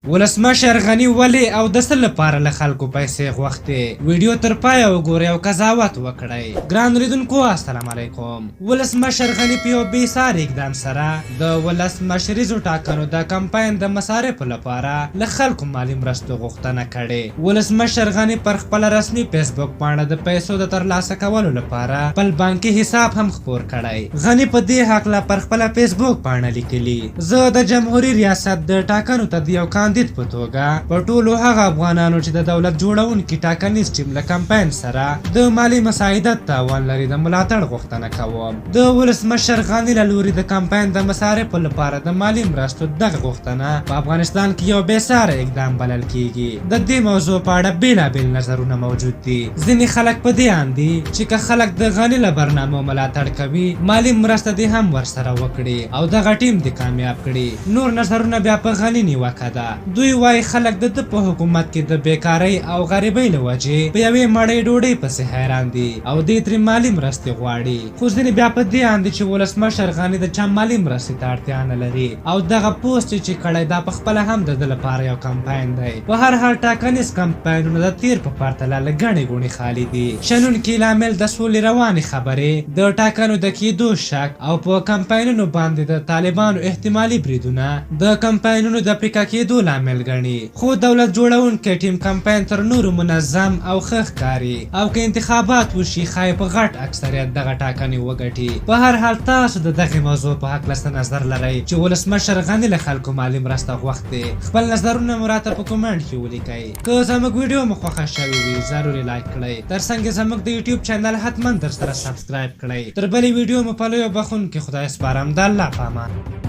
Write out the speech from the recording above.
ولسمشر غني ولې او د څه لپاره له خلکو پیسې غوښتې؟ ویډیو تر پایه وګورئ او قضاوت وکړئ. ګران لیدونکو السلام علیکم. ولسمشر غني په یو بې ساري اقدام سره د ولسمشریزو ټاکنو د کمپاین د مصارفو لپاره له خلکو مالي مرستو غوښتنه کړې. ولسمشر غني پر خپل رسمي فیسبوک پاڼه د پیسو د ترلاسه کولو لپاره خپل بانکي حساب هم خپور کړی. غني په دې هکله پر خپل فیسبوک پاڼه لیکلي: زه د جمهوریت ریاست د ټاکنو ته د یو کاندید په توګه په ټولو هغه افغانانو چې د دولت جوړونکي ټاکنیز ټیم له کمپاین سره د مالي مساعدت تاوان لري د ملاتړ غوښتنه کوم. د ولسمشر غني له لوري د کمپاین د مصارفو لپاره د مالي مرستو دغه غوښتنه په افغانستان کې یو بې ساري اقدام بلل کیږي. د دې موضوع په اړه بیلابیل نظرونه موجود دي. ځینې خلک په دې اند دي چې که خلک د غني له برنامو ملاتړ کوي، مالي مرسته دې هم ورسره وکړي او دغه ټیم دې کامیاب کړي. نور نظرونه بیا په غني نیوکه ده. دوی وایي خلک د په حکومت کې د بیکارۍ او غریبۍ له وجې په یوې مړۍ ډوډۍ پسې حیران دي او دوی ترې مالي مرستې غواړي. خو ځینې بیا په دې اند دي چې ولسمشر غني د چا مالي مرستې ته اړتیا نه لري او دغه پوسټ چې کړی دا په خپله هم د ده لپاره یو کمپاین دی. په هر حال ټاکنیز کمپاینونه د تیر په پرتله له ګڼې ګوڼې خالي دي. شنونکي لامل د سولې روانې خبرې، د ټاکنو د کېدو شک او په کمپاینونو باندې د طالبانو احتمالي بریدونه د کمپاینونو د پریکا کېدو لامل ګڼي. خو دولت جوړونکی ټیم کمپاین تر نورو منظم او ښه ښکاري او که انتخابات وشي ښایي په غټ اکثریت دغه ټاکنې وګټي. په هر حال تاسو د دغې موضوع په هکله څه نظر لرئ چې ولسمشر غني له خلکو مالي مرسته غوښتې؟ خپل نظرونه مو راته په کومنټ کې ولیکئ. که زموږ ویډیو مو خوښه شوې وي ضروري لایک کړئ. ترڅنګ زموږ د یوټیوب چینل حتما در سره سبسکرایب کړئ. تر بلې ویډیو مو په لویو بخښونکي خدای سپارم. د الله په امان.